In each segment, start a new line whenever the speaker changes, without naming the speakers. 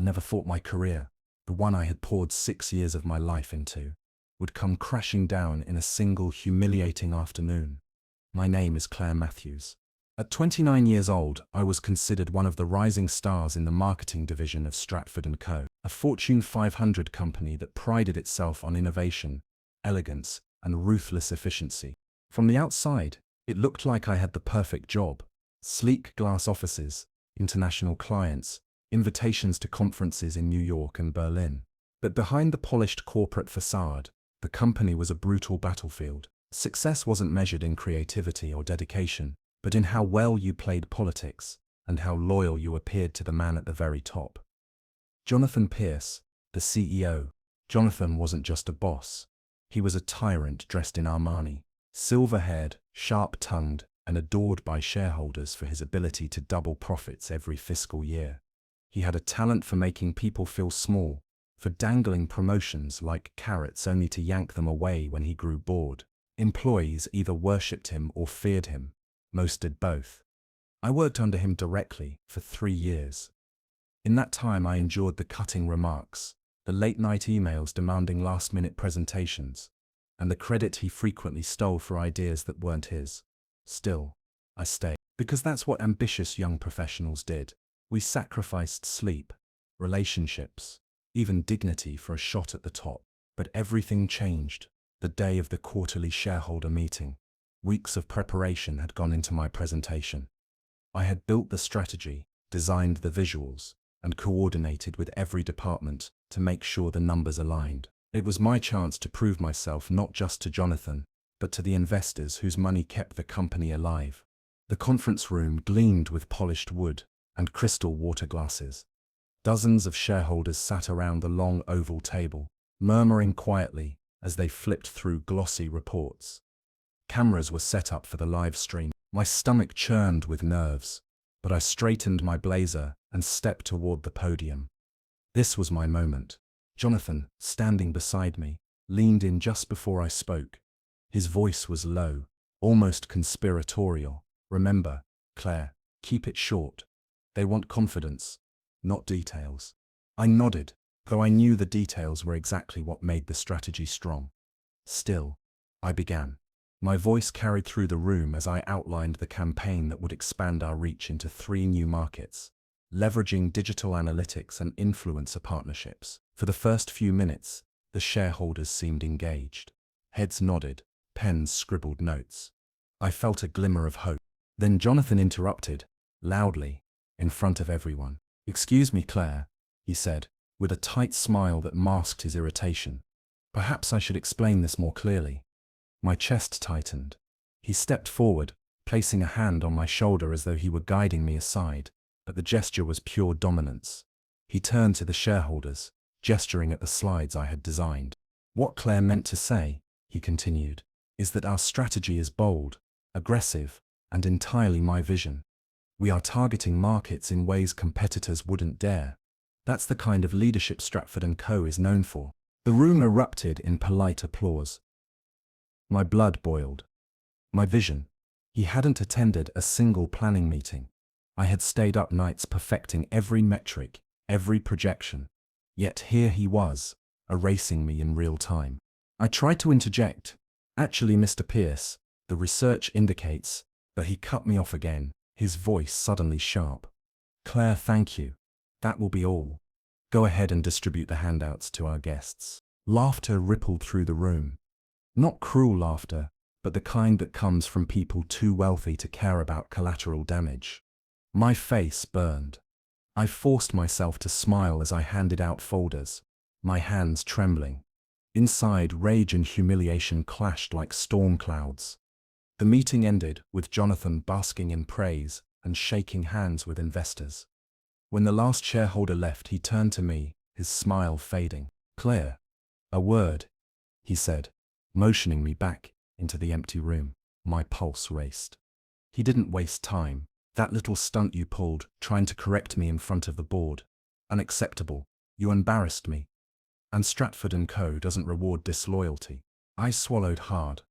I never thought my career, the one I had poured 6 years of my life into, would come crashing down in a single humiliating afternoon. My name is Claire Matthews. At 29 years old, I was considered one of the rising stars in the marketing division of Stratford & Co., a Fortune 500 company that prided itself on innovation, elegance, and ruthless efficiency. From the outside, it looked like I had the perfect job: sleek glass offices, international clients, invitations to conferences in New York and Berlin. But behind the polished corporate facade, the company was a brutal battlefield. Success wasn't measured in creativity or dedication, but in how well you played politics and how loyal you appeared to the man at the very top. Jonathan Pierce, the CEO. Jonathan wasn't just a boss. He was a tyrant dressed in Armani, silver-haired, sharp-tongued, and adored by shareholders for his ability to double profits every fiscal year. He had a talent for making people feel small, for dangling promotions like carrots only to yank them away when he grew bored. Employees either worshipped him or feared him. Most did both. I worked under him directly for 3 years. In that time I endured the cutting remarks, the late-night emails demanding last-minute presentations, and the credit he frequently stole for ideas that weren't his. Still, I stayed, because that's what ambitious young professionals did. We sacrificed sleep, relationships, even dignity for a shot at the top. But everything changed the day of the quarterly shareholder meeting. Weeks of preparation had gone into my presentation. I had built the strategy, designed the visuals, and coordinated with every department to make sure the numbers aligned. It was my chance to prove myself not just to Jonathan, but to the investors whose money kept the company alive. The conference room gleamed with polished wood and crystal water glasses. Dozens of shareholders sat around the long oval table, murmuring quietly as they flipped through glossy reports. Cameras were set up for the live stream. My stomach churned with nerves, but I straightened my blazer and stepped toward the podium. This was my moment. Jonathan, standing beside me, leaned in just before I spoke. His voice was low, almost conspiratorial. "Remember, Claire, keep it short. They want confidence, not details." I nodded, though I knew the details were exactly what made the strategy strong. "Still," I began. My voice carried through the room as I outlined the campaign that would expand our reach into 3 new markets, leveraging digital analytics and influencer partnerships. For the first few minutes, the shareholders seemed engaged. Heads nodded, pens scribbled notes. I felt a glimmer of hope. Then Jonathan interrupted, loudly, in front of everyone. "Excuse me, Claire," he said, with a tight smile that masked his irritation. "Perhaps I should explain this more clearly." My chest tightened. He stepped forward, placing a hand on my shoulder as though he were guiding me aside, but the gesture was pure dominance. He turned to the shareholders, gesturing at the slides I had designed. "What Claire meant to say," he continued, "is that our strategy is bold, aggressive, and entirely my vision. We are targeting markets in ways competitors wouldn't dare. That's the kind of leadership Stratford & Co. is known for." The room erupted in polite applause. My blood boiled. My vision. He hadn't attended a single planning meeting. I had stayed up nights perfecting every metric, every projection. Yet here he was, erasing me in real time. I tried to interject. "Actually, Mr. Pierce, the research indicates," but he cut me off again, his voice suddenly sharp. "Claire, thank you. That will be all. Go ahead and distribute the handouts to our guests." Laughter rippled through the room. Not cruel laughter, but the kind that comes from people too wealthy to care about collateral damage. My face burned. I forced myself to smile as I handed out folders, my hands trembling. Inside, rage and humiliation clashed like storm clouds. The meeting ended with Jonathan basking in praise and shaking hands with investors. When the last shareholder left, he turned to me, his smile fading. "Claire, a word," he said, motioning me back into the empty room. My pulse raced. He didn't waste time. "That little stunt you pulled, trying to correct me in front of the board. Unacceptable. You embarrassed me. And Stratford & Co. doesn't reward disloyalty." I swallowed hard.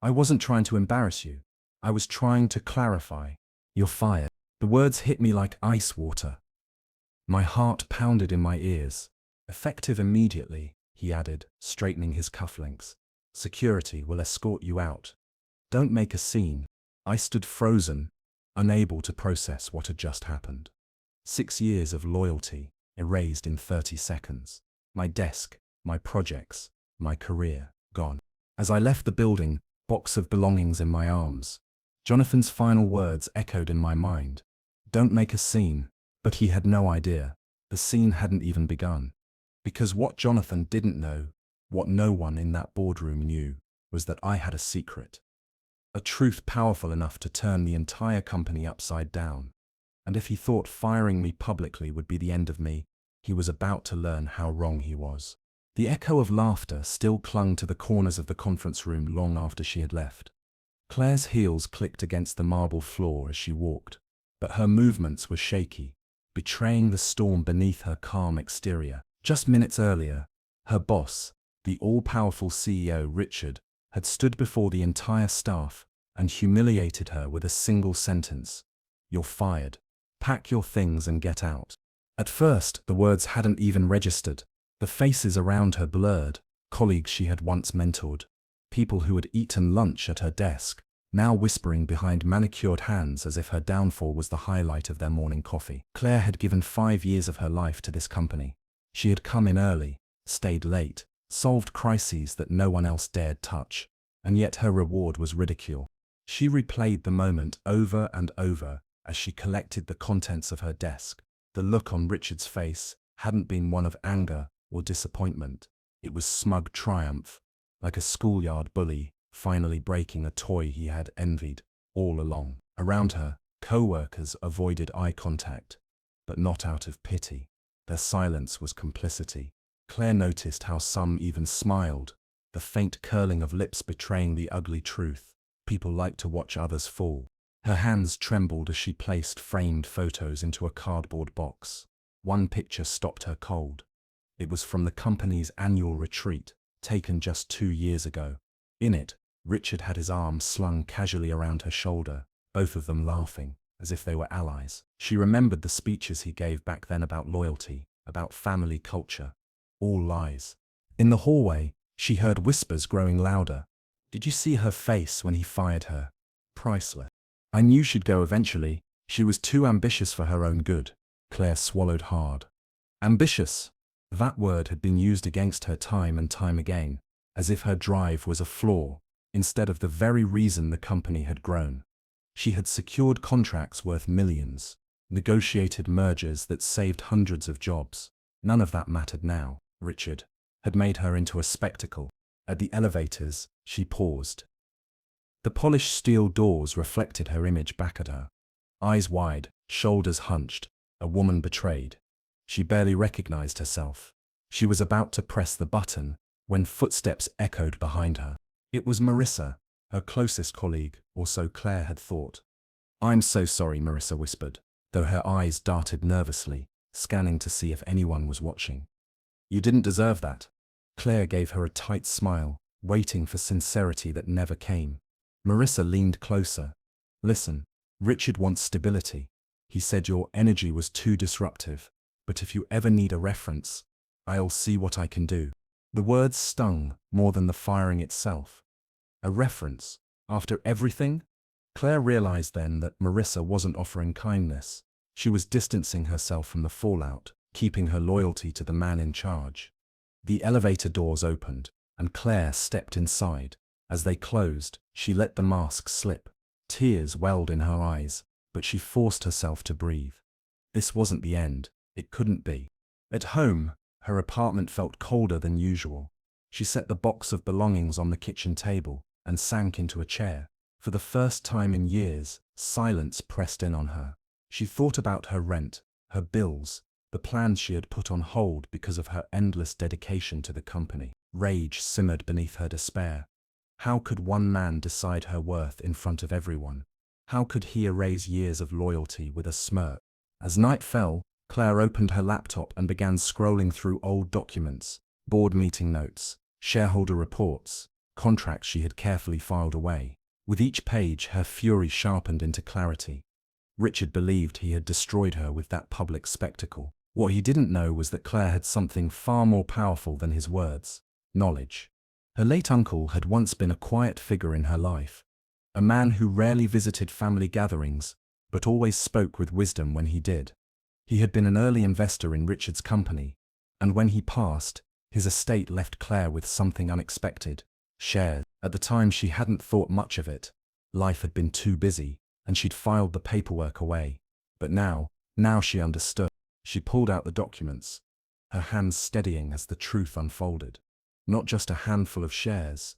"I wasn't trying to embarrass you. I was trying to clarify. You're fired." The words hit me like ice water. My heart pounded in my ears. Effective immediately, he added, straightening his cufflinks. Security will escort you out. Don't make a scene. I stood frozen, unable to process what had just happened. 6 years of loyalty, erased in 30 seconds. My desk, my projects, my career, gone. As I left the building, box of belongings in my arms, Jonathan's final words echoed in my mind. Don't make a scene. But he had no idea. The scene hadn't even begun. Because what Jonathan didn't know, what no one in that boardroom knew, was that I had a secret. A truth powerful enough to turn the entire company upside down. And if he thought firing me publicly would be the end of me, he was about to learn how wrong he was. The echo of laughter still clung to the corners of the conference room long after she had left. Claire's heels clicked against the marble floor as she walked, but her movements were shaky, betraying the storm beneath her calm exterior. Just minutes earlier, her boss, the all-powerful CEO Richard, had stood before the entire staff and humiliated her with a single sentence. You're fired. Pack your things and get out. At first, the words hadn't even registered. The faces around her blurred, colleagues she had once mentored, people who had eaten lunch at her desk, now whispering behind manicured hands as if her downfall was the highlight of their morning coffee. Claire had given 5 years of her life to this company. She had come in early, stayed late, solved crises that no one else dared touch, and yet her reward was ridicule. She replayed the moment over and over as she collected the contents of her desk. The look on Richard's face hadn't been one of anger or disappointment. It was smug triumph, like a schoolyard bully finally breaking a toy he had envied all along. Around her, co-workers avoided eye contact, but not out of pity. Their silence was complicity. Claire noticed how some even smiled, the faint curling of lips betraying the ugly truth. People like to watch others fall. Her hands trembled as she placed framed photos into a cardboard box. One picture stopped her cold. It was from the company's annual retreat, taken just 2 years ago. In it, Richard had his arm slung casually around her shoulder, both of them laughing, as if they were allies. She remembered the speeches he gave back then about loyalty, about family culture. All lies. In the hallway, she heard whispers growing louder. Did you see her face when he fired her? Priceless. I knew she'd go eventually. She was too ambitious for her own good. Claire swallowed hard. Ambitious. That word had been used against her time and time again, as if her drive was a flaw, instead of the very reason the company had grown. She had secured contracts worth millions, negotiated mergers that saved hundreds of jobs. None of that mattered now. Richard had made her into a spectacle. At the elevators, she paused. The polished steel doors reflected her image back at her. Eyes wide, shoulders hunched, a woman betrayed. She barely recognized herself. She was about to press the button when footsteps echoed behind her. It was Marissa, her closest colleague, or so Claire had thought. I'm so sorry, Marissa whispered, though her eyes darted nervously, scanning to see if anyone was watching. You didn't deserve that. Claire gave her a tight smile, waiting for sincerity that never came. Marissa leaned closer. Listen, Richard wants stability. He said your energy was too disruptive, but if you ever need a reference, I'll see what I can do. The words stung more than the firing itself. A reference? After everything? Claire realized then that Marissa wasn't offering kindness. She was distancing herself from the fallout, keeping her loyalty to the man in charge. The elevator doors opened, and Claire stepped inside. As they closed, she let the mask slip. Tears welled in her eyes, but she forced herself to breathe. This wasn't the end. It couldn't be. At home, her apartment felt colder than usual. She set the box of belongings on the kitchen table and sank into a chair. For the first time in years, silence pressed in on her. She thought about her rent, her bills, the plans she had put on hold because of her endless dedication to the company. Rage simmered beneath her despair. How could one man decide her worth in front of everyone? How could he erase years of loyalty with a smirk? As night fell, Claire opened her laptop and began scrolling through old documents, board meeting notes, shareholder reports, contracts she had carefully filed away. With each page, her fury sharpened into clarity. Richard believed he had destroyed her with that public spectacle. What he didn't know was that Claire had something far more powerful than his words: knowledge. Her late uncle had once been a quiet figure in her life, a man who rarely visited family gatherings, but always spoke with wisdom when he did. He had been an early investor in Richard's company, and when he passed, his estate left Claire with something unexpected: shares. At the time she hadn't thought much of it. Life had been too busy, and she'd filed the paperwork away. But now she understood. She pulled out the documents, her hands steadying as the truth unfolded. Not just a handful of shares,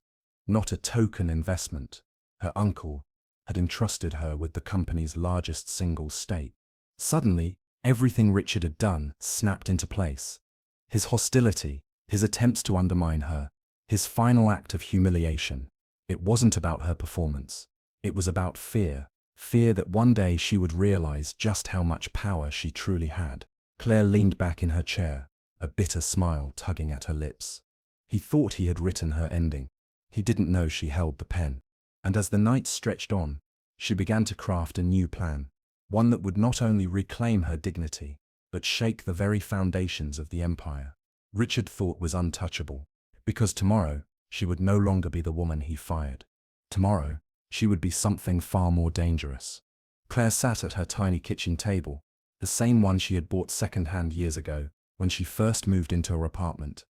not a token investment. Her uncle had entrusted her with the company's largest single stake. Suddenly, everything Richard had done snapped into place. His hostility, his attempts to undermine her, his final act of humiliation. It wasn't about her performance. It was about fear. Fear that one day she would realize just how much power she truly had. Claire leaned back in her chair, a bitter smile tugging at her lips. He thought he had written her ending. He didn't know she held the pen. And as the night stretched on, she began to craft a new plan. One that would not only reclaim her dignity, but shake the very foundations of the empire Richard thought was untouchable. Because tomorrow, she would no longer be the woman he fired. Tomorrow, she would be something far more dangerous. Claire sat at her tiny kitchen table, the same one she had bought second-hand years ago, when she first moved into her apartment.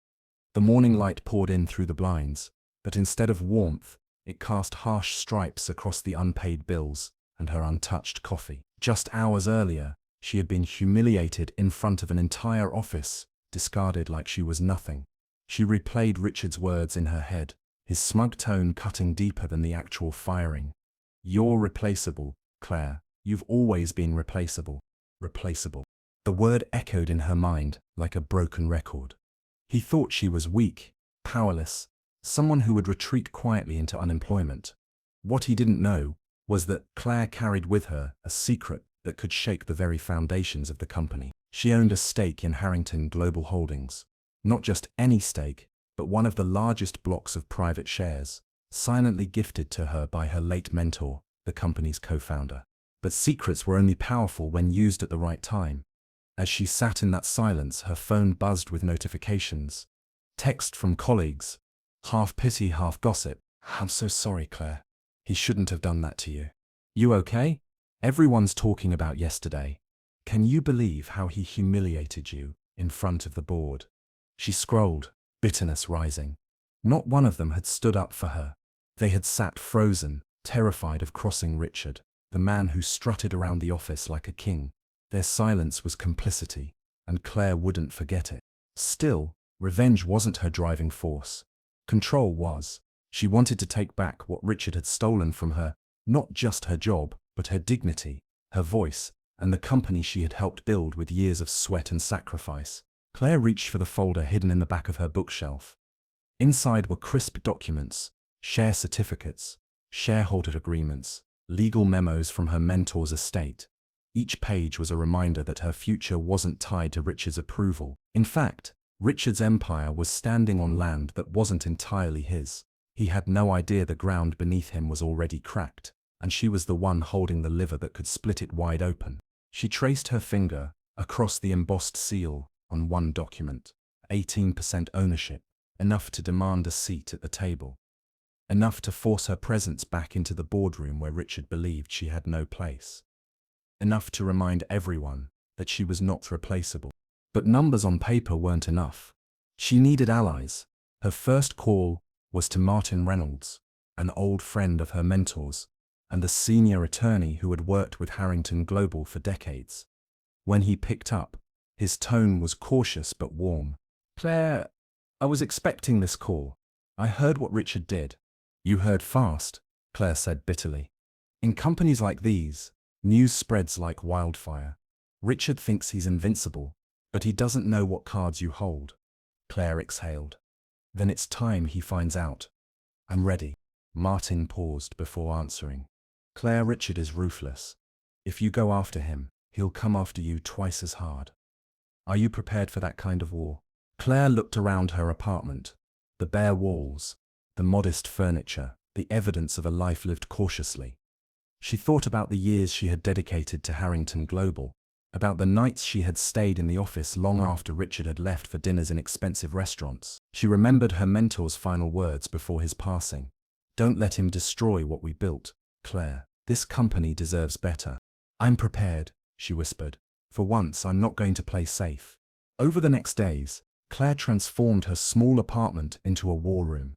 The morning light poured in through the blinds, but instead of warmth, it cast harsh stripes across the unpaid bills and her untouched coffee. Just hours earlier, she had been humiliated in front of an entire office, discarded like she was nothing. She replayed Richard's words in her head, his smug tone cutting deeper than the actual firing. "You're replaceable, Claire. You've always been replaceable. Replaceable." The word echoed in her mind like a broken record. He thought she was weak, powerless, someone who would retreat quietly into unemployment. What he didn't know was that Claire carried with her a secret that could shake the very foundations of the company. She owned a stake in Harrington Global Holdings. Not just any stake, but one of the largest blocks of private shares, silently gifted to her by her late mentor, the company's co-founder. But secrets were only powerful when used at the right time. As she sat in that silence, her phone buzzed with notifications. Text from colleagues, half pity, half gossip. "I'm so sorry, Claire. He shouldn't have done that to you. You okay? Everyone's talking about yesterday. Can you believe how he humiliated you in front of the board?" She scrolled, bitterness rising. Not one of them had stood up for her. They had sat frozen, terrified of crossing Richard, the man who strutted around the office like a king. Their silence was complicity, and Claire wouldn't forget it. Still, revenge wasn't her driving force. Control was. She wanted to take back what Richard had stolen from her, not just her job, but her dignity, her voice, and the company she had helped build with years of sweat and sacrifice. Claire reached for the folder hidden in the back of her bookshelf. Inside were crisp documents, share certificates, shareholder agreements, legal memos from her mentor's estate. Each page was a reminder that her future wasn't tied to Richard's approval. In fact, Richard's empire was standing on land that wasn't entirely his. He had no idea the ground beneath him was already cracked, and she was the one holding the lever that could split it wide open. She traced her finger across the embossed seal on one document. 18% ownership, enough to demand a seat at the table. Enough to force her presence back into the boardroom where Richard believed she had no place. Enough to remind everyone that she was not replaceable. But numbers on paper weren't enough. She needed allies. Her first call was to Martin Reynolds, an old friend of her mentor's, and a senior attorney who had worked with Harrington Global for decades. When he picked up, his tone was cautious but warm. "Claire, I was expecting this call. I heard what Richard did." "You heard fast," Claire said bitterly. "In companies like these, news spreads like wildfire. Richard thinks he's invincible, but he doesn't know what cards you hold." Claire exhaled. "Then it's time he finds out." "I'm ready." Martin paused before answering. "Claire, Richard is ruthless. If you go after him, he'll come after you twice as hard. Are you prepared for that kind of war?" Claire looked around her apartment. The bare walls, the modest furniture, the evidence of a life lived cautiously. She thought about the years she had dedicated to Harrington Global, about the nights she had stayed in the office long after Richard had left for dinners in expensive restaurants. She remembered her mentor's final words before his passing. "Don't let him destroy what we built, Claire. This company deserves better." "I'm prepared," she whispered. "For once, I'm not going to play safe." Over the next days, Claire transformed her small apartment into a war room.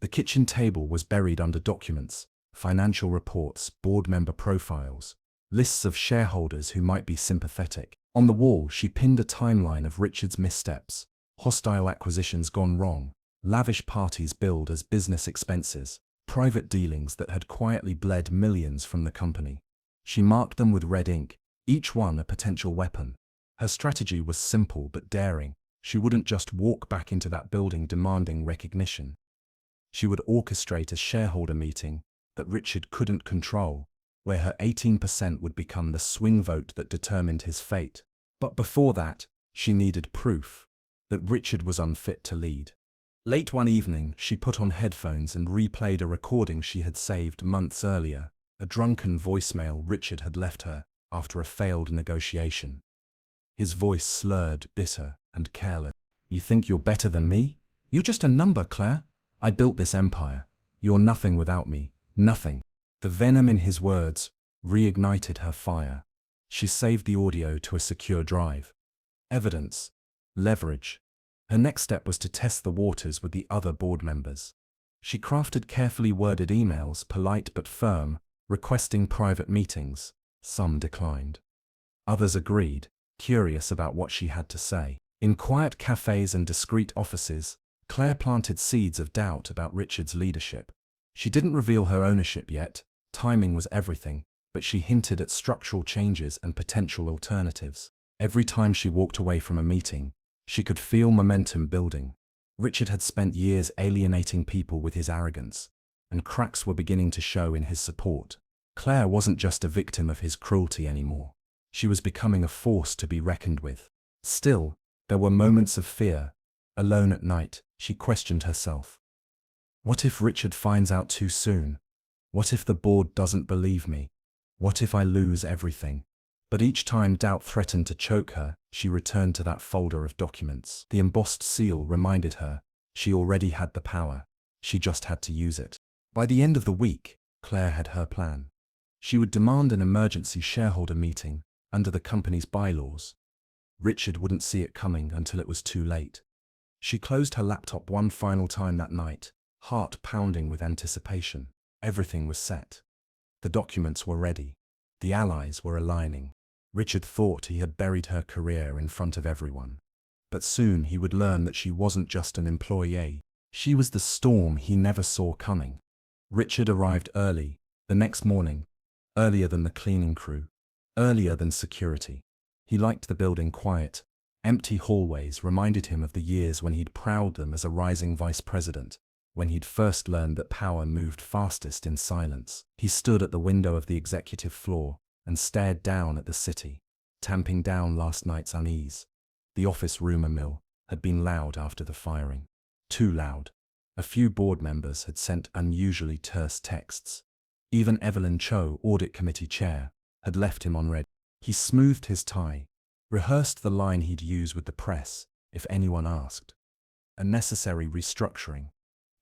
The kitchen table was buried under documents, financial reports, board member profiles, lists of shareholders who might be sympathetic. On the wall, she pinned a timeline of Richard's missteps, hostile acquisitions gone wrong, lavish parties billed as business expenses, private dealings that had quietly bled millions from the company. She marked them with red ink, each one a potential weapon. Her strategy was simple but daring. She wouldn't just walk back into that building demanding recognition. She would orchestrate a shareholder meeting that Richard couldn't control, where her 18% would become the swing vote that determined his fate. But before that, she needed proof that Richard was unfit to lead. Late one evening, she put on headphones and replayed a recording she had saved months earlier, a drunken voicemail Richard had left her after a failed negotiation. His voice slurred, bitter, and careless. "You think you're better than me? You're just a number, Claire. I built this empire. You're nothing without me. Nothing." The venom in his words reignited her fire. She saved the audio to a secure drive. Evidence. Leverage. Her next step was to test the waters with the other board members. She crafted carefully worded emails, polite but firm, requesting private meetings. Some declined. Others agreed, curious about what she had to say. In quiet cafes and discreet offices, Claire planted seeds of doubt about Richard's leadership. She didn't reveal her ownership yet, timing was everything, but she hinted at structural changes and potential alternatives. Every time she walked away from a meeting, she could feel momentum building. Richard had spent years alienating people with his arrogance, and cracks were beginning to show in his support. Claire wasn't just a victim of his cruelty anymore. She was becoming a force to be reckoned with. Still, there were moments of fear. Alone at night, she questioned herself. What if Richard finds out too soon? What if the board doesn't believe me? What if I lose everything? But each time doubt threatened to choke her, she returned to that folder of documents. The embossed seal reminded her she already had the power. She just had to use it. By the end of the week, Claire had her plan. She would demand an emergency shareholder meeting under the company's bylaws. Richard wouldn't see it coming until it was too late. She closed her laptop one final time that night, heart pounding with anticipation. Everything was set. The documents were ready. The allies were aligning. Richard thought he had buried her career in front of everyone. But soon he would learn that she wasn't just an employee. She was the storm he never saw coming. Richard arrived early, the next morning, earlier than the cleaning crew, earlier than security. He liked the building quiet. Empty hallways reminded him of the years when he'd prowled them as a rising vice president, when he'd first learned that power moved fastest in silence. He stood at the window of the executive floor and stared down at the city, tamping down last night's unease. The office rumor mill had been loud after the firing. Too loud. A few board members had sent unusually terse texts. Even Evelyn Cho, audit committee chair, had left him on red. He smoothed his tie, rehearsed the line he'd use with the press if anyone asked. A necessary restructuring.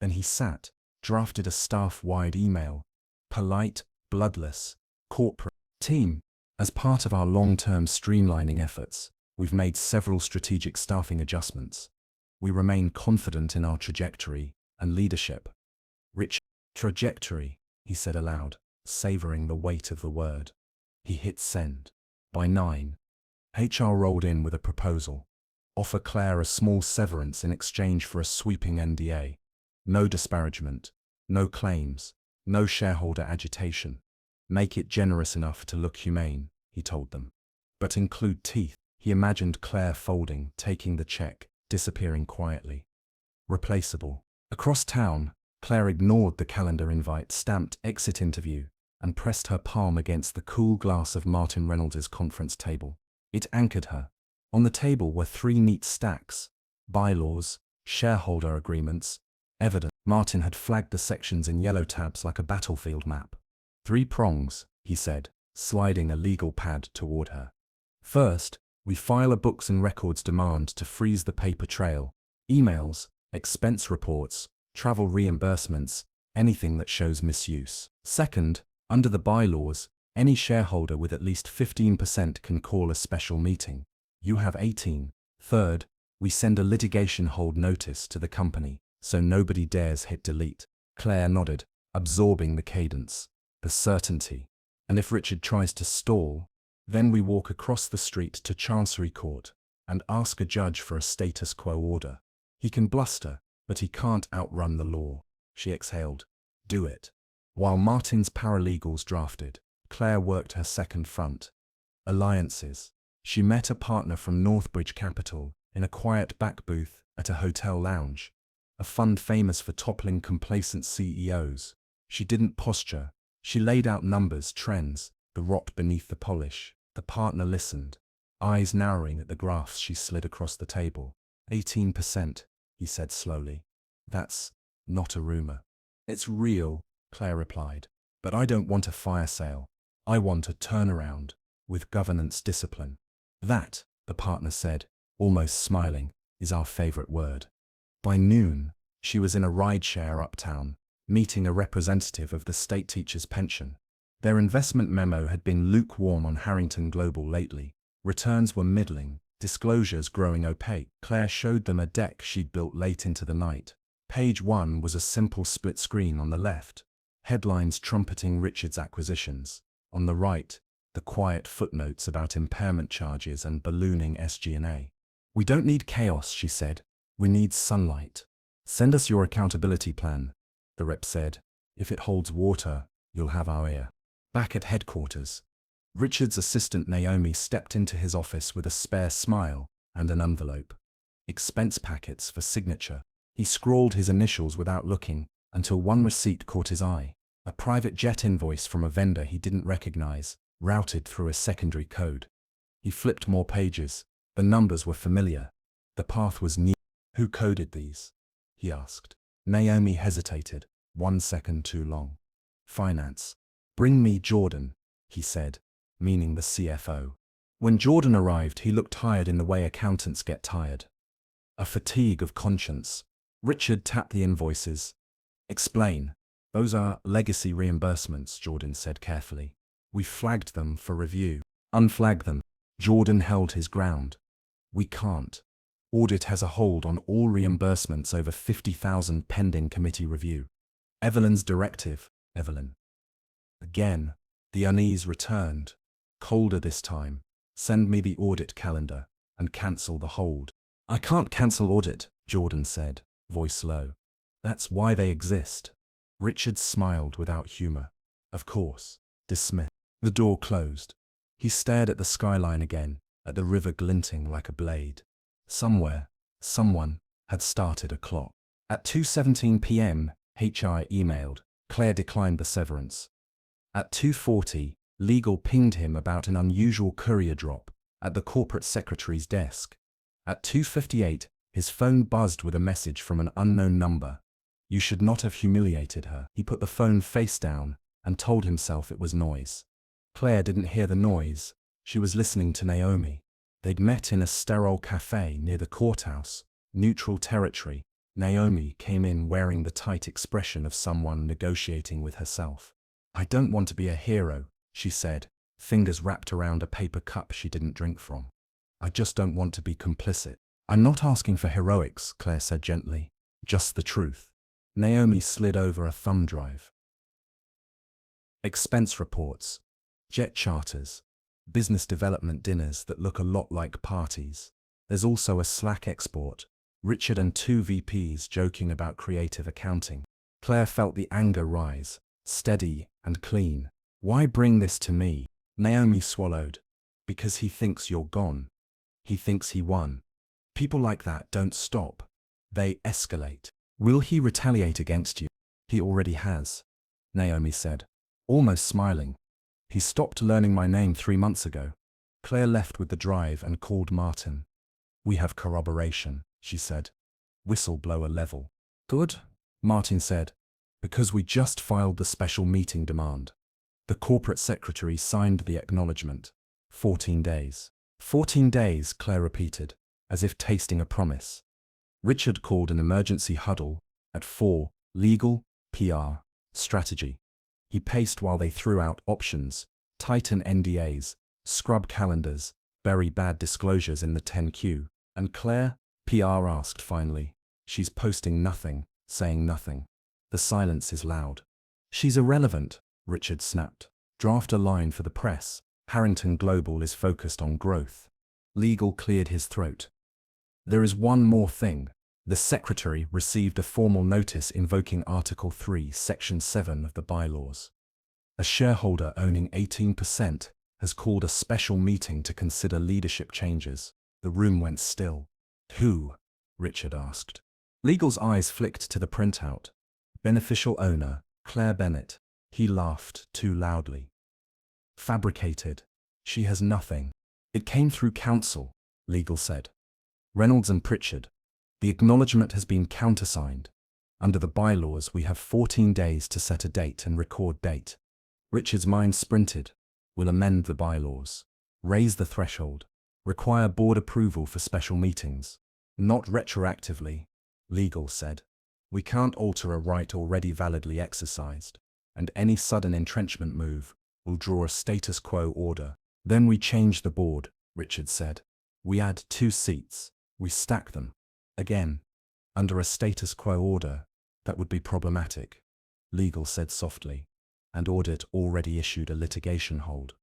Then he sat, drafted a staff-wide email. Polite, bloodless, corporate. Team, as part of our long-term streamlining efforts, we've made several strategic staffing adjustments. We remain confident in our trajectory and leadership. Rich trajectory, he said aloud, savoring the weight of the word. He hit send. By 9, HR rolled in with a proposal. Offer Claire a small severance in exchange for a sweeping NDA. No disparagement, no claims, no shareholder agitation. Make it generous enough to look humane, he told them. But include teeth. He imagined Claire folding, taking the check, disappearing quietly. Replaceable. Across town, Claire ignored the calendar invite stamped exit interview and pressed her palm against the cool glass of Martin Reynolds' conference table. It anchored her. On the table were 3 neat stacks: bylaws, shareholder agreements, evidence. Martin had flagged the sections in yellow tabs like a battlefield map. 3 prongs, he said, sliding a legal pad toward her. First, we file a books and records demand to freeze the paper trail, emails, expense reports, travel reimbursements, anything that shows misuse. Second, under the bylaws, any shareholder with at least 15% can call a special meeting. You have 18. Third, we send a litigation hold notice to the company, so nobody dares hit delete. Claire nodded, absorbing the cadence, the certainty. And if Richard tries to stall, then we walk across the street to Chancery Court and ask a judge for a status quo order. He can bluster, but he can't outrun the law. She exhaled. Do it. While Martin's paralegals drafted, Claire worked her second front. Alliances. She met a partner from Northbridge Capital in a quiet back booth at a hotel lounge, a fund famous for toppling complacent CEOs. She didn't posture. She laid out numbers, trends, the rot beneath the polish. The partner listened, eyes narrowing at the graphs she slid across the table. 18%, he said slowly. That's not a rumor. It's real, Claire replied. But I don't want a fire sale. I want a turnaround, with governance discipline. That, the partner said, almost smiling, is our favorite word. By noon, she was in a rideshare uptown, meeting a representative of the state teachers' pension. Their investment memo had been lukewarm on Harrington Global lately. Returns were middling, disclosures growing opaque. Claire showed them a deck she'd built late into the night. Page 1 was a simple split screen on the left, headlines trumpeting Richard's acquisitions. On the right, the quiet footnotes about impairment charges and ballooning SG&A. We don't need chaos, she said. We need sunlight. Send us your accountability plan, the rep said. If it holds water, you'll have our ear. Back at headquarters, Richard's assistant Naomi stepped into his office with a spare smile and an envelope. Expense packets for signature. He scrawled his initials without looking until one receipt caught his eye. A private jet invoice from a vendor he didn't recognize, routed through a secondary code. He flipped more pages. The numbers were familiar. The path was new. Who coded these? He asked. Naomi hesitated, 1 second too long. Finance. Bring me Jordan, he said, meaning the CFO. When Jordan arrived, he looked tired in the way accountants get tired. A fatigue of conscience. Richard tapped the invoices. Explain. Those are legacy reimbursements, Jordan said carefully. We flagged them for review. Unflag them. Jordan held his ground. We can't. Audit has a hold on all reimbursements over 50,000 pending committee review. Evelyn's directive, Evelyn. Again, the unease returned. Colder this time. Send me the audit calendar and cancel the hold. I can't cancel audit, Jordan said, voice low. That's why they exist. Richard smiled without humor. Of course. Dismissed. The door closed. He stared at the skyline again, at the river glinting like a blade. Somewhere, someone had started a clock. At 2:17 p.m., HR emailed. Claire declined the severance. At 2:40, legal pinged him about an unusual courier drop at the corporate secretary's desk. At 2:58, his phone buzzed with a message from an unknown number. You should not have humiliated her. He put the phone face down and told himself it was noise. Claire didn't hear the noise. She was listening to Naomi. They'd met in a sterile cafe near the courthouse, neutral territory. Naomi came in wearing the tight expression of someone negotiating with herself. I don't want to be a hero, she said, fingers wrapped around a paper cup she didn't drink from. I just don't want to be complicit. I'm not asking for heroics, Claire said gently. Just the truth. Naomi slid over a thumb drive. Expense reports. Jet charters. Business development dinners that look a lot like parties. There's also a Slack export. Richard and 2 VPs joking about creative accounting. Claire felt the anger rise, steady and clean. Why bring this to me? Naomi swallowed. Because he thinks you're gone. He thinks he won. People like that don't stop. They escalate. Will he retaliate against you? He already has, Naomi said, almost smiling. He stopped learning my name 3 months ago. Claire left with the drive and called Martin. We have corroboration, she said. Whistleblower level. Good, Martin said, because we just filed the special meeting demand. The corporate secretary signed the acknowledgement. 14 days. 14 days, Claire repeated, as if tasting a promise. Richard called an emergency huddle at 4, legal, PR, strategy. He paced while they threw out options, tighten NDAs, scrub calendars, bury bad disclosures in the 10Q. And Claire, PR asked finally. She's posting nothing, saying nothing. The silence is loud. She's irrelevant, Richard snapped. Draft a line for the press. Harrington Global is focused on growth. Legal cleared his throat. There is one more thing. The secretary received a formal notice invoking Article 3, Section 7 of the bylaws. A shareholder owning 18% has called a special meeting to consider leadership changes. The room went still. Who? Richard asked. Legal's eyes flicked to the printout. Beneficial owner, Claire Bennett. He laughed too loudly. Fabricated. She has nothing. It came through counsel, Legal said. Reynolds and Pritchard. The acknowledgement has been countersigned. Under the bylaws, we have 14 days to set a date and record date. Richard's mind sprinted. We'll amend the bylaws. Raise the threshold. Require board approval for special meetings. Not retroactively, Legal said. We can't alter a right already validly exercised, and any sudden entrenchment move will draw a status quo order. Then we change the board, Richard said. We add 2 seats. We stack them. Again, under a status quo order, that would be problematic, Legal said softly, and Audit already issued a litigation hold.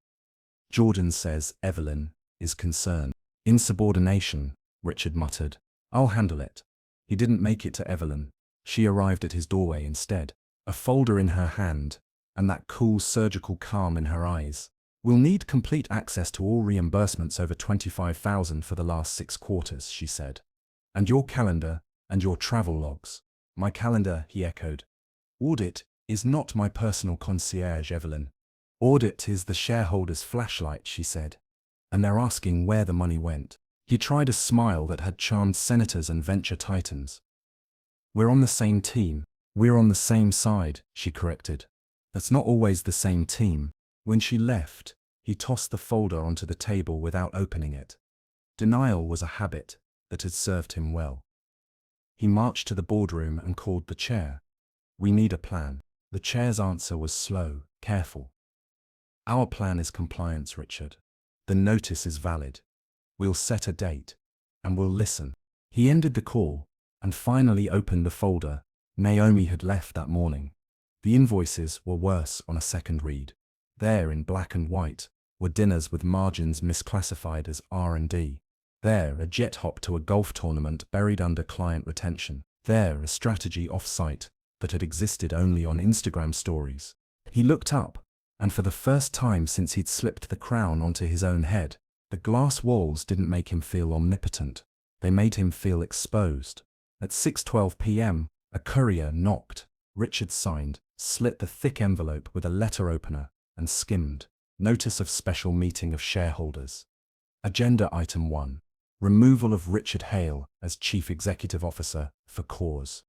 Jordan says Evelyn is concerned. Insubordination, Richard muttered. I'll handle it. He didn't make it to Evelyn. She arrived at his doorway instead, a folder in her hand, and that cool surgical calm in her eyes. We'll need complete access to all reimbursements over $25,000 for the last 6 quarters, she said. And your calendar, and your travel logs. My calendar, he echoed. Audit is not my personal concierge, Evelyn. Audit is the shareholder's flashlight, she said. And they're asking where the money went. He tried a smile that had charmed senators and venture titans. We're on the same team. We're on the same side, she corrected. That's not always the same team. When she left, he tossed the folder onto the table without opening it. Denial was a habit that had served him well. He marched to the boardroom and called the chair. We need a plan. The chair's answer was slow, careful. Our plan is compliance, Richard. The notice is valid. We'll set a date, and we'll listen. He ended the call, and finally opened the folder. Naomi had left that morning. The invoices were worse on a second read. There, in black and white, were dinners with margins misclassified as R&D. There, a jet hop to a golf tournament buried under client retention. There, a strategy off-site that had existed only on Instagram stories. He looked up, and for the first time since he'd slipped the crown onto his own head, the glass walls didn't make him feel omnipotent. They made him feel exposed. At 6:12 p.m., a courier knocked. Richard signed, slit the thick envelope with a letter opener, and skimmed. Notice of special meeting of shareholders. Agenda Item 1. Removal of Richard Hale as Chief Executive Officer for cause.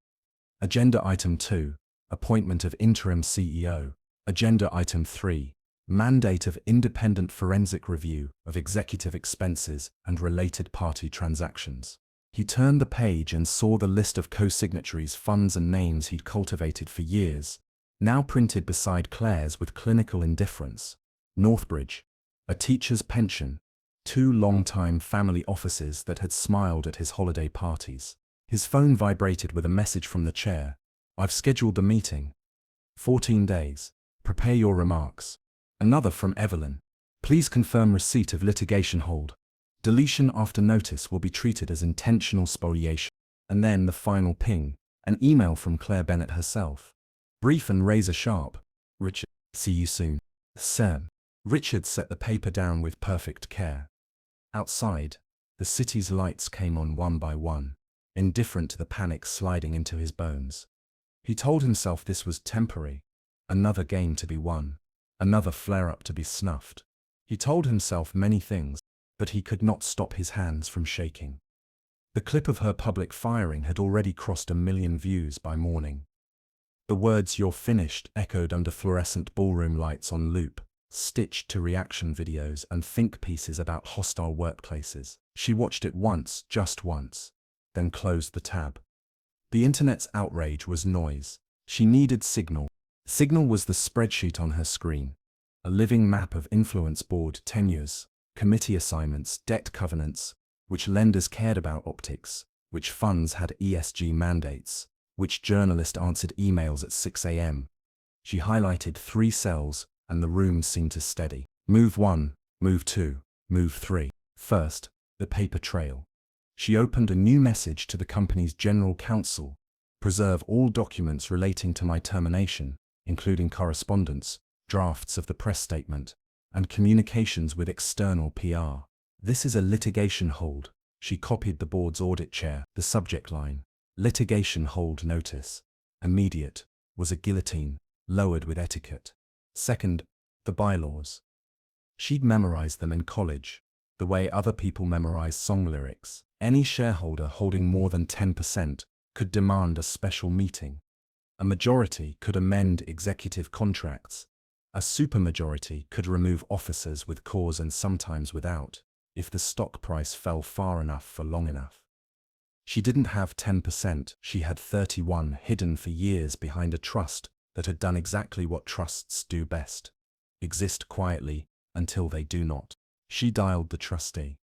Agenda Item 2. Appointment of Interim CEO. Agenda Item 3. Mandate of independent forensic review of executive expenses and related party transactions. He turned the page and saw the list of co-signatories, funds and names he'd cultivated for years, now printed beside Claire's with clinical indifference. Northbridge, a teacher's pension, 2 long-time family offices that had smiled at his holiday parties. His phone vibrated with a message from the chair. I've scheduled the meeting. 14 days. Prepare your remarks. Another from Evelyn. Please confirm receipt of litigation hold. Deletion after notice will be treated as intentional spoliation. And then the final ping, an email from Claire Bennett herself. Brief and razor sharp. Richard, see you soon. Sam. Richard set the paper down with perfect care. Outside, the city's lights came on one by one, indifferent to the panic sliding into his bones. He told himself this was temporary, another game to be won, another flare-up to be snuffed. He told himself many things, but he could not stop his hands from shaking. The clip of her public firing had already crossed 1 million views by morning. The words "You're finished" echoed under fluorescent ballroom lights on loop, stitched to reaction videos and think pieces about hostile workplaces. She watched it once, just once, then closed the tab. The internet's outrage was noise. She needed Signal. Signal was the spreadsheet on her screen, a living map of influence board tenures, committee assignments, debt covenants, which lenders cared about optics, which funds had ESG mandates, which journalist answered emails at 6 a.m. She highlighted 3 cells, and the room seemed to steady. Move 1, move 2, move 3. First, the paper trail. She opened a new message to the company's general counsel. Preserve all documents relating to my termination, including correspondence, drafts of the press statement, and communications with external PR. This is a litigation hold. She copied the board's audit chair. The subject line, litigation hold notice. Immediate, was a guillotine, lowered with etiquette. Second, the bylaws. She'd memorized them in college, the way other people memorize song lyrics. Any shareholder holding more than 10% could demand a special meeting. A majority could amend executive contracts. A supermajority could remove officers with cause and sometimes without, if the stock price fell far enough for long enough. She didn't have 10%, she had 31 hidden for years behind a trust that had done exactly what trusts do best: exist quietly until they do not. She dialed the trustee.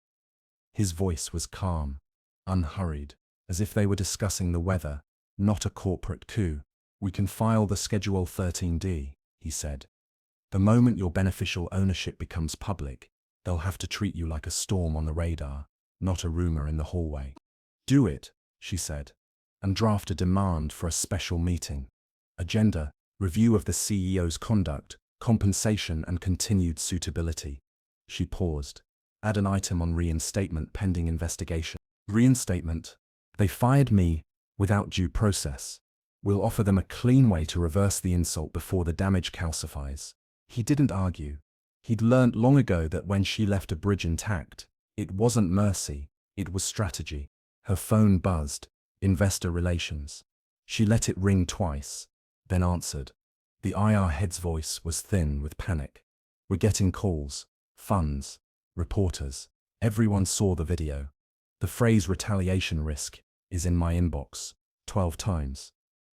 His voice was calm, unhurried, as if they were discussing the weather, not a corporate coup. We can file the Schedule 13D, he said. The moment your beneficial ownership becomes public, they'll have to treat you like a storm on the radar, not a rumor in the hallway. Do it, she said, and draft a demand for a special meeting. Agenda, review of the CEO's conduct, compensation and continued suitability. She paused. Add an item on reinstatement pending investigation. Reinstatement. They fired me without due process. We'll offer them a clean way to reverse the insult before the damage calcifies. He didn't argue. He'd learnt long ago that when she left a bridge intact, it wasn't mercy, it was strategy. Her phone buzzed. Investor relations. She let it ring twice, then answered. The IR head's voice was thin with panic. We're getting calls, funds, reporters. Everyone saw the video. The phrase retaliation risk is in my inbox 12 times.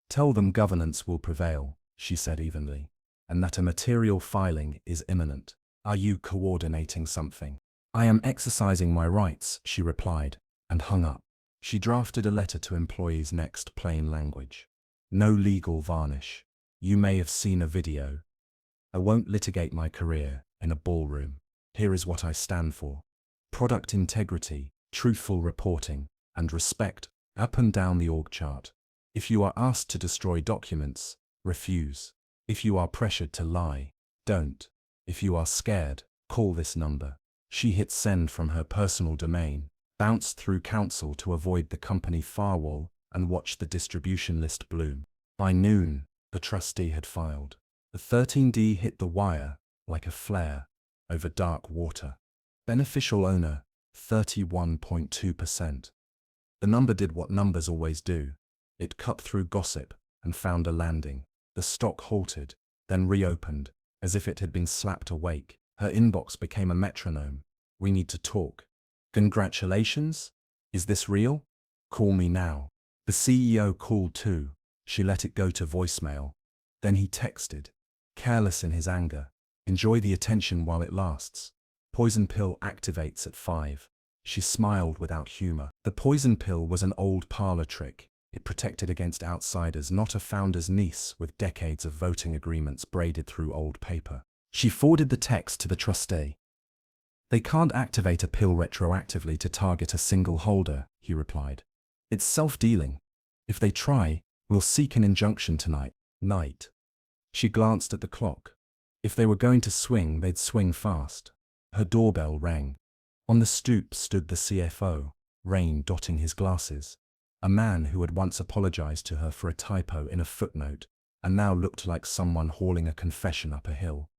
Tell them governance will prevail, she said evenly, and that a material filing is imminent. Are you coordinating something? I am exercising my rights, she replied, and hung up. She drafted a letter to employees next, plain language. No legal varnish. You may have seen a video. I won't litigate my career in a ballroom. Here is what I stand for. Product integrity, truthful reporting, and respect, up and down the org chart. If you are asked to destroy documents, refuse. If you are pressured to lie, don't. If you are scared, call this number. She hit send from her personal domain, bounced through counsel to avoid the company firewall, and watched the distribution list bloom. By noon, the trustee had filed. The 13D hit the wire, like a flare, over dark water. Beneficial owner, 31.2%. The number did what numbers always do. It cut through gossip and found a landing. The stock halted, then reopened, as if it had been slapped awake. Her inbox became a metronome. We need to talk. Congratulations? Is this real? Call me now. The CEO called too. She let it go to voicemail. Then he texted, careless in his anger. Enjoy the attention while it lasts. Poison pill activates at 5. She smiled without humor. The poison pill was an old parlor trick. It protected against outsiders, not a founder's niece with decades of voting agreements braided through old paper. She forwarded the text to the trustee. They can't activate a pill retroactively to target a single holder, he replied. It's self-dealing. If they try, we'll seek an injunction tonight. Night. She glanced at the clock. If they were going to swing, they'd swing fast. Her doorbell rang. On the stoop stood the CFO, rain dotting his glasses. A man who had once apologized to her for a typo in a footnote, and now looked like someone hauling a confession up a hill.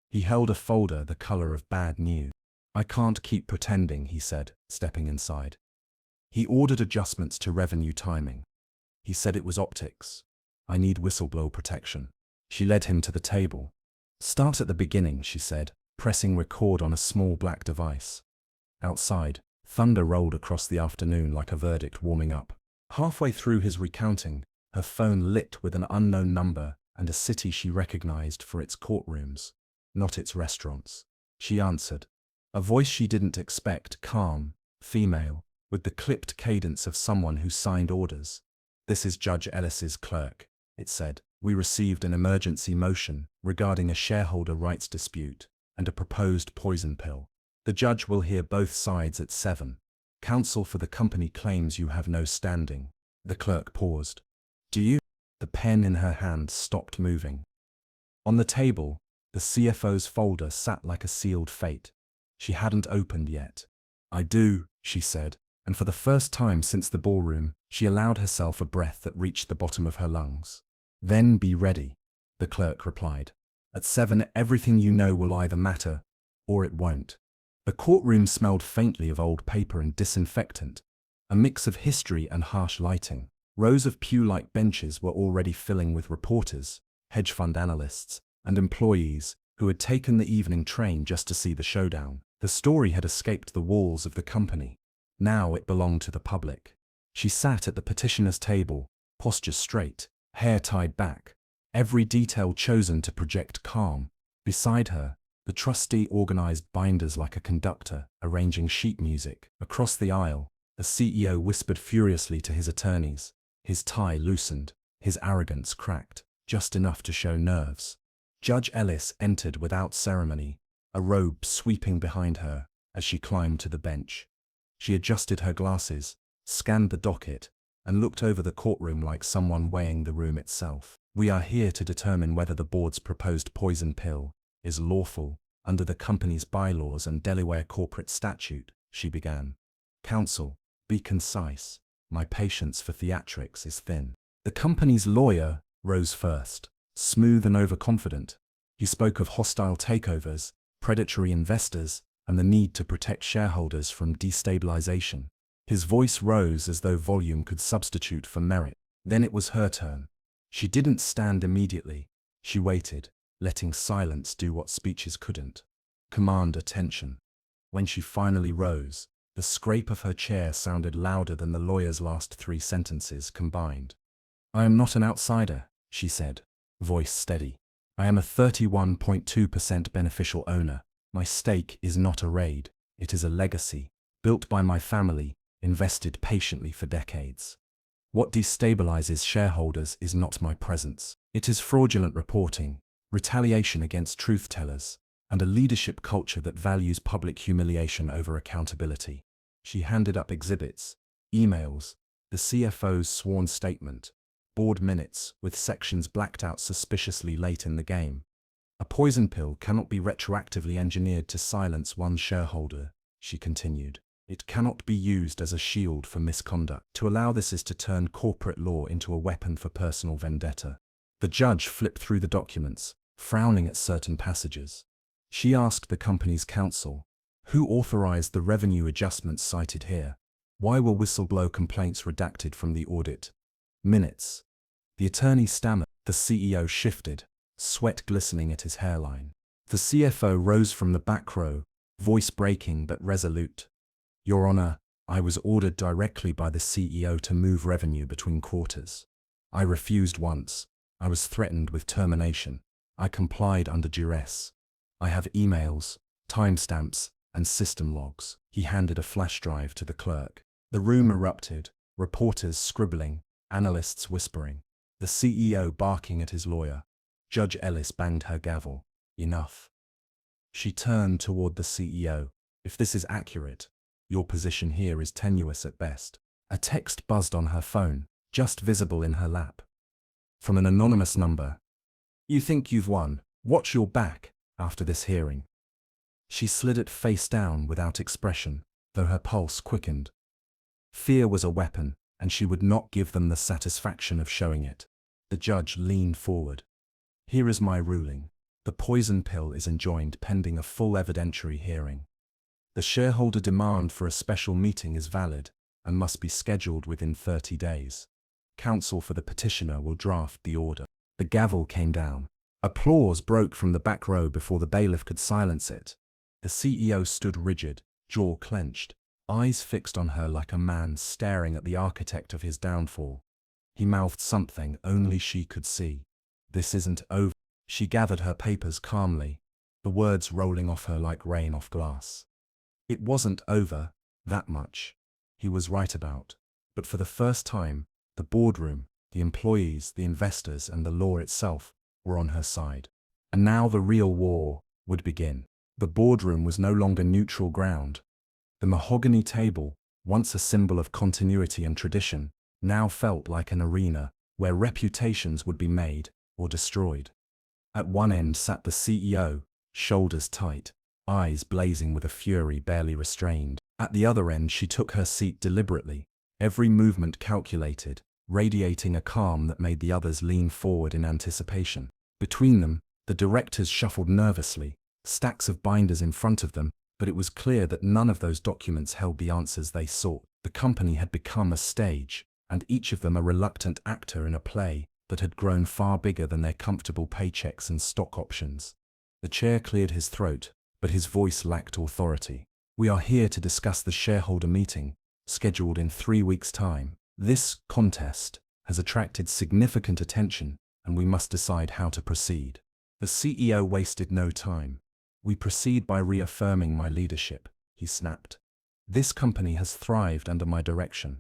He held a folder the color of bad news. I can't keep pretending, he said, stepping inside. He ordered adjustments to revenue timing. He said it was optics. I need whistleblower protection. She led him to the table. Start at the beginning, she said, pressing record on a small black device. Outside, thunder rolled across the afternoon like a verdict warming up. Halfway through his recounting, her phone lit with an unknown number and a city she recognized for its courtrooms, not its restaurants. She answered. A voice she didn't expect, calm, female, with the clipped cadence of someone who signed orders. "This is Judge Ellis's clerk," it said. "We received an emergency motion regarding a shareholder rights dispute and a proposed poison pill. The judge will hear both sides at 7. Counsel for the company claims you have no standing." The clerk paused. "Do you?" The pen in her hand stopped moving. On the table, the CFO's folder sat like a sealed fate. She hadn't opened yet. "I do," she said, and for the first time since the ballroom, she allowed herself a breath that reached the bottom of her lungs. "Then be ready," the clerk replied. "At 7, everything you know will either matter, or it won't." The courtroom smelled faintly of old paper and disinfectant, a mix of history and harsh lighting. Rows of pew-like benches were already filling with reporters, hedge fund analysts, and employees who had taken the evening train just to see the showdown. The story had escaped the walls of the company. Now it belonged to the public. She sat at the petitioner's table, posture straight, hair tied back, every detail chosen to project calm. Beside her, the trustee organized binders like a conductor, arranging sheet music. Across the aisle, the CEO whispered furiously to his attorneys. His tie loosened, his arrogance cracked, just enough to show nerves. Judge Ellis entered without ceremony, a robe sweeping behind her as she climbed to the bench. She adjusted her glasses, scanned the docket, and looked over the courtroom like someone weighing the room itself. "We are here to determine whether the board's proposed poison pill is lawful under the company's bylaws and Delaware corporate statute," she began. "Counsel, be concise. My patience for theatrics is thin." The company's lawyer rose first, smooth and overconfident. He spoke of hostile takeovers, predatory investors, and the need to protect shareholders from destabilization. His voice rose as though volume could substitute for merit. Then it was her turn. She didn't stand immediately. She waited, letting silence do what speeches couldn't. Command attention. When she finally rose, the scrape of her chair sounded louder than the lawyer's last 3 sentences combined. "I am not an outsider," she said, voice steady. "I am a 31.2% beneficial owner. My stake is not a raid, it is a legacy, built by my family, invested patiently for decades. What destabilizes shareholders is not my presence. It is fraudulent reporting, retaliation against truth-tellers, and a leadership culture that values public humiliation over accountability." She handed up exhibits, emails, the CFO's sworn statement, board minutes with sections blacked out suspiciously late in the game. "A poison pill cannot be retroactively engineered to silence one shareholder," she continued. "It cannot be used as a shield for misconduct. To allow this is to turn corporate law into a weapon for personal vendetta." The judge flipped through the documents, frowning at certain passages. She asked the company's counsel, "Who authorized the revenue adjustments cited here? Why were whistleblower complaints redacted from the audit minutes?" The attorney stammered. The CEO shifted, sweat glistening at his hairline. The CFO rose from the back row, voice breaking but resolute. "Your Honor, I was ordered directly by the CEO to move revenue between quarters. I refused once. I was threatened with termination. I complied under duress. I have emails, timestamps, and system logs." He handed a flash drive to the clerk. The room erupted, reporters scribbling, analysts whispering, the CEO barking at his lawyer. Judge Ellis banged her gavel. "Enough." She turned toward the CEO. "If this is accurate, your position here is tenuous at best." A text buzzed on her phone, just visible in her lap. From an anonymous number. "You think you've won. Watch your back after this hearing." She slid it face down without expression, though her pulse quickened. Fear was a weapon, and she would not give them the satisfaction of showing it. The judge leaned forward. "Here is my ruling. The poison pill is enjoined pending a full evidentiary hearing. The shareholder demand for a special meeting is valid and must be scheduled within 30 days. Counsel for the petitioner will draft the order." The gavel came down. Applause broke from the back row before the bailiff could silence it. The CEO stood rigid, jaw clenched, eyes fixed on her like a man staring at the architect of his downfall. He mouthed something only she could see. "This isn't over." She gathered her papers calmly, the words rolling off her like rain off glass. It wasn't over, that much he was right about. But for the first time, the boardroom, the employees, the investors, and the law itself were on her side. And now the real war would begin. The boardroom was no longer neutral ground. The mahogany table, once a symbol of continuity and tradition, now felt like an arena where reputations would be made or destroyed. At one end sat the CEO, shoulders tight, eyes blazing with a fury barely restrained. At the other end she took her seat deliberately, every movement calculated, radiating a calm that made the others lean forward in anticipation. Between them, the directors shuffled nervously, stacks of binders in front of them, but it was clear that none of those documents held the answers they sought. The company had become a stage, and each of them a reluctant actor in a play that had grown far bigger than their comfortable paychecks and stock options. The chair cleared his throat, but his voice lacked authority. "We are here to discuss the shareholder meeting, scheduled in 3 weeks' time. This contest has attracted significant attention, and we must decide how to proceed." The CEO wasted no time. "We proceed by reaffirming my leadership," he snapped. "This company has thrived under my direction.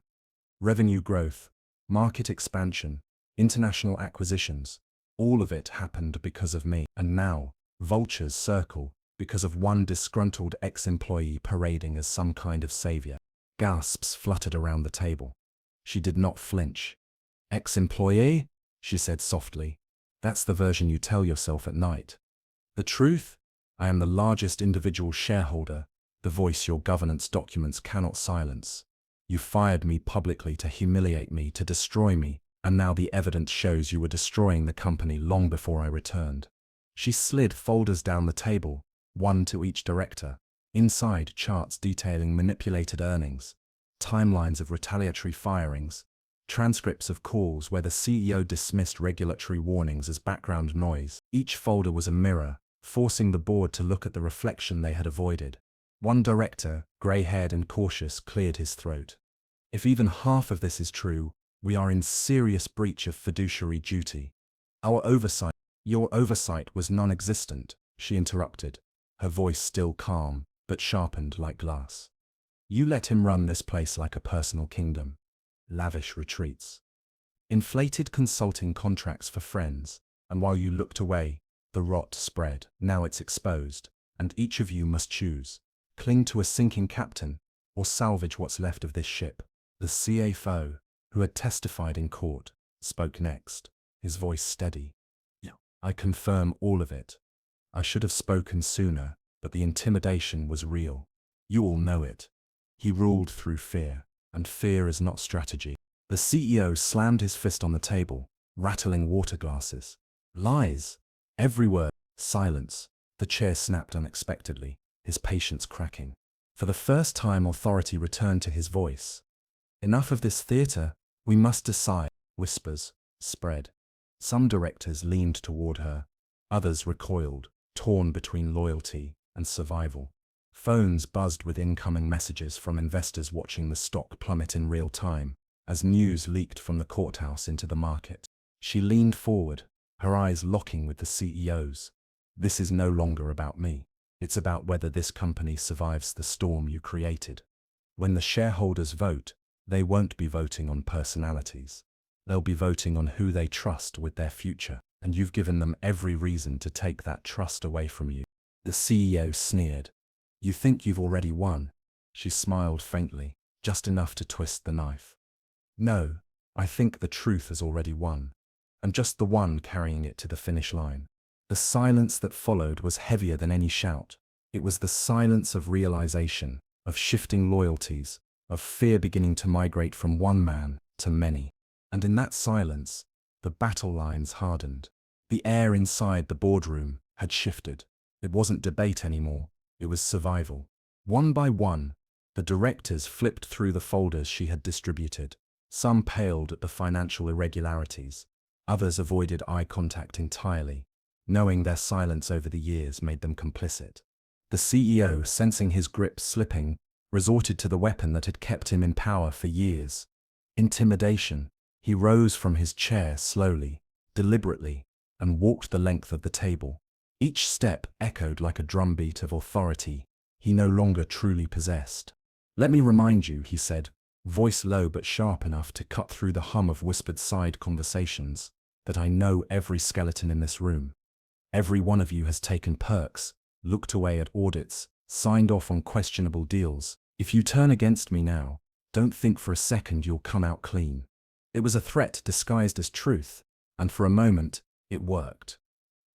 Revenue growth, market expansion, international acquisitions, all of it happened because of me. And now, vultures circle because of one disgruntled ex-employee parading as some kind of savior." Gasps fluttered around the table. She did not flinch. "Ex-employee?" she said softly. "That's the version you tell yourself at night. The truth? I am the largest individual shareholder, the voice your governance documents cannot silence. You fired me publicly to humiliate me, to destroy me, and now the evidence shows you were destroying the company long before I returned." She slid folders down the table, one to each director. Inside, charts detailing manipulated earnings, timelines of retaliatory firings, transcripts of calls where the CEO dismissed regulatory warnings as background noise. Each folder was a mirror, forcing the board to look at the reflection they had avoided. One director, grey-haired and cautious, cleared his throat. "If even half of this is true, we are in serious breach of fiduciary duty. Your oversight was non-existent," she interrupted, her voice still calm, but sharpened like glass. "You let him run this place like a personal kingdom. Lavish retreats, inflated consulting contracts for friends, and while you looked away, the rot spread. Now it's exposed, and each of you must choose. Cling to a sinking captain, or salvage what's left of this ship." The CFO, who had testified in court, spoke next, his voice steady. "I confirm all of it. I should have spoken sooner, but the intimidation was real. You all know it." He ruled through fear, and fear is not strategy. The CEO slammed his fist on the table, rattling water glasses. "Lies! Every word." Silence. The chair snapped unexpectedly, his patience cracking. For the first time, authority returned to his voice. "Enough of this theater. We must decide." Whispers spread. Some directors leaned toward her. Others recoiled, torn between loyalty and survival. Phones buzzed with incoming messages from investors watching the stock plummet in real time, as news leaked from the courthouse into the market. She leaned forward, her eyes locking with the CEO's. "This is no longer about me. It's about whether this company survives the storm you created. When the shareholders vote, they won't be voting on personalities. They'll be voting on who they trust with their future, and you've given them every reason to take that trust away from you." The CEO sneered. "You think you've already won?" She smiled faintly, just enough to twist the knife. "No, I think the truth has already won. I'm just the one carrying it to the finish line." The silence that followed was heavier than any shout. It was the silence of realization, of shifting loyalties, of fear beginning to migrate from one man to many. And in that silence, the battle lines hardened. The air inside the boardroom had shifted. It wasn't debate anymore, it was survival. One by one, the directors flipped through the folders she had distributed. Some paled at the financial irregularities. Others avoided eye contact entirely. knowing their silence over the years made them complicit. The CEO, sensing his grip slipping, resorted to the weapon that had kept him in power for years. Intimidation. He rose from his chair slowly, deliberately, and walked the length of the table. Each step echoed like a drumbeat of authority he no longer truly possessed. "Let me remind you," he said, voice low but sharp enough to cut through the hum of whispered side conversations, "that I know every skeleton in this room. Every one of you has taken perks, looked away at audits, signed off on questionable deals. If you turn against me now, don't think for a second you'll come out clean." It was a threat disguised as truth, and for a moment, it worked.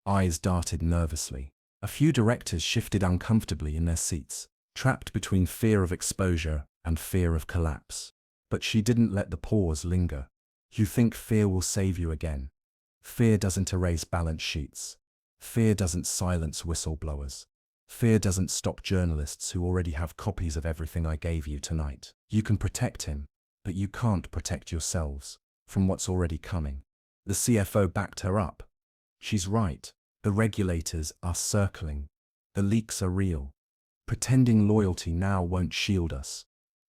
Eyes darted nervously. A few directors shifted uncomfortably in their seats, trapped between fear of exposure and fear of collapse. But she didn't let the pause linger. "You think fear will save you again? Fear doesn't erase balance sheets. Fear doesn't silence whistleblowers. Fear doesn't stop journalists who already have copies of everything I gave you tonight. You can protect him, but you can't protect yourselves from what's already coming." The CFO backed her up. "She's right. The regulators are circling. The leaks are real. Pretending loyalty now won't shield us.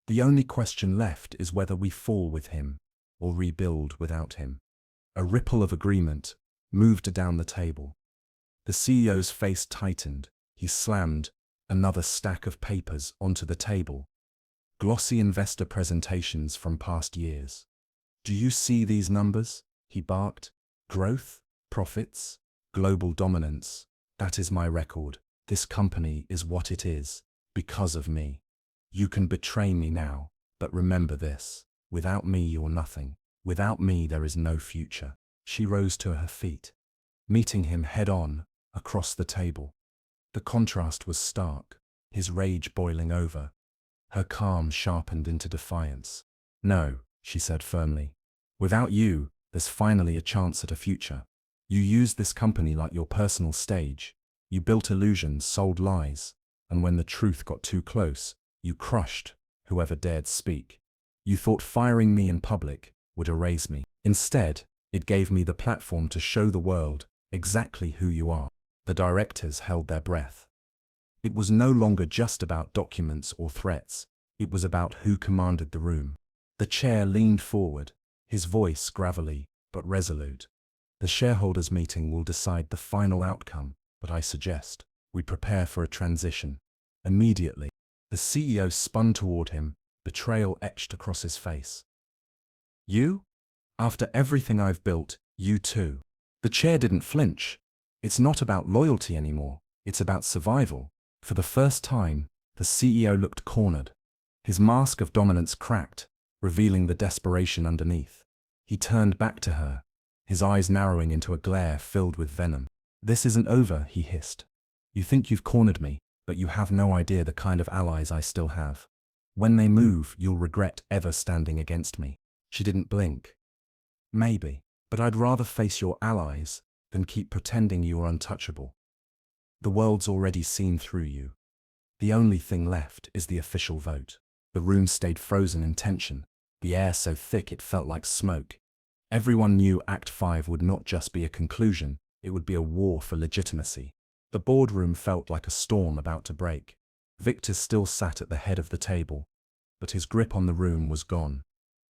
The only question left is whether we fall with him or rebuild without him." A ripple of agreement moved down the table. The CEO's face tightened. He slammed another stack of papers onto the table. Glossy investor presentations from past years. "Do you see these numbers?" he barked. "Growth, profits, global dominance. That is my record. This company is what it is because of me. You can betray me now, but remember this. Without me, you're nothing. Without me, there is no future." She rose to her feet, meeting him head-on across the table. The contrast was stark, his rage boiling over. Her calm sharpened into defiance. "No," she said firmly. "Without you, there's finally a chance at a future. You used this company like your personal stage. You built illusions, sold lies, and when the truth got too close, you crushed whoever dared speak. You thought firing me in public would erase me. Instead, it gave me the platform to show the world exactly who you are." The directors held their breath. It was no longer just about documents or threats. It was about who commanded the room. The chair leaned forward, his voice gravelly but resolute. "The shareholders' meeting will decide the final outcome, but I suggest we prepare for a transition." Immediately, the CEO spun toward him, betrayal etched across his face. "You? After everything I've built, you too?" The chair didn't flinch. "It's not about loyalty anymore. It's about survival." For the first time, the CEO looked cornered. His mask of dominance cracked, revealing the desperation underneath. He turned back to her, his eyes narrowing into a glare filled with venom. "This isn't over," he hissed. "You think you've cornered me, but you have no idea the kind of allies I still have. When they move, you'll regret ever standing against me." She didn't blink. "Maybe, but I'd rather face your allies than keep pretending you are untouchable. The world's already seen through you. The only thing left is the official vote." The room stayed frozen in tension, the air so thick it felt like smoke. Everyone knew Act 5 would not just be a conclusion, it would be a war for legitimacy. The boardroom felt like a storm about to break. Victor still sat at the head of the table, but his grip on the room was gone.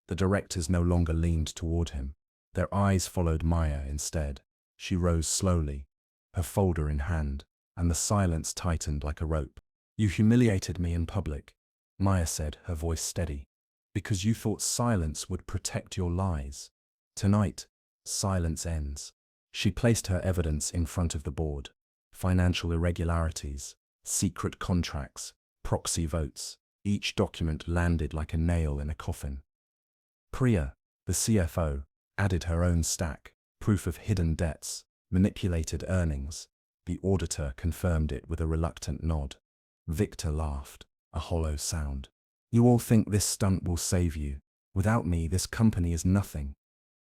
The directors no longer leaned toward him. Their eyes followed Maya instead. She rose slowly, her folder in hand, and the silence tightened like a rope. "You humiliated me in public," Maya said, her voice steady, "because you thought silence would protect your lies. Tonight, silence ends." She placed her evidence in front of the board. Financial irregularities, secret contracts, proxy votes. Each document landed like a nail in a coffin. Priya, the CFO, added her own stack, proof of hidden debts, manipulated earnings. The auditor confirmed it with a reluctant nod. Victor laughed, a hollow sound. "You all think this stunt will save you. Without me, this company is nothing."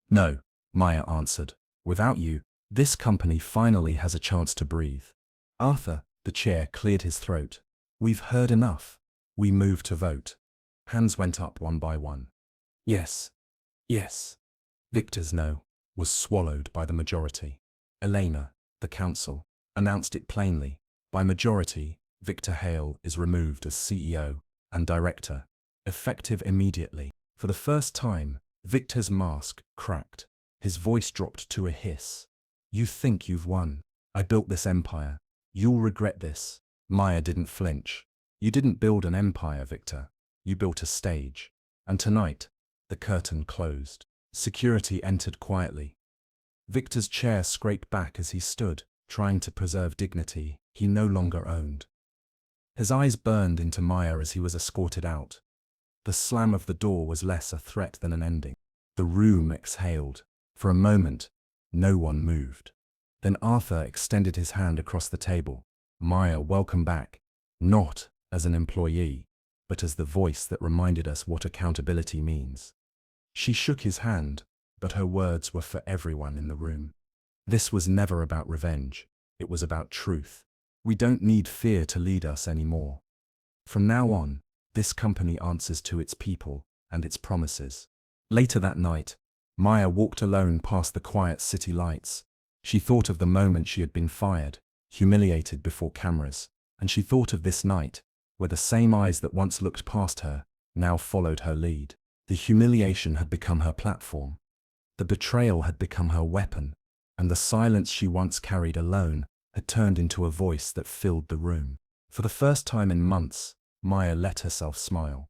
"No," Maya answered. "Without you, this company finally has a chance to breathe." "Arthur," the chair cleared his throat. "We've heard enough. We move to vote." Hands went up one by one. "Yes. Yes." Victor's no was swallowed by the majority. "Elena, The council announced it plainly. By majority, Victor Hale is removed as CEO and director, effective immediately. For the first time, Victor's mask cracked. His voice dropped to a hiss. You think you've won. I built this empire. You'll regret this. Maya didn't flinch. You didn't build an empire, Victor. You built a stage. And tonight, the curtain closed. Security entered quietly. Victor's chair scraped back as he stood, trying to preserve dignity he no longer owned. His eyes burned into Maya as he was escorted out. The slam of the door was less a threat than an ending. The room exhaled. For a moment, no one moved. Then Arthur extended his hand across the table. Maya, welcome back. Not as an employee, but as the voice that reminded us what accountability means. She shook his hand, but her words were for everyone in the room. This was never about revenge. It was about truth. We don't need fear to lead us anymore. From now on, this company answers to its people and its promises. Later that night, Maya walked alone past the quiet city lights. She thought of the moment she had been fired, humiliated before cameras, and she thought of this night, where the same eyes that once looked past her now followed her lead. The humiliation had become her platform. The betrayal had become her weapon, and the silence she once carried alone had turned into a voice that filled the room. For the first time in months, Maya let herself smile.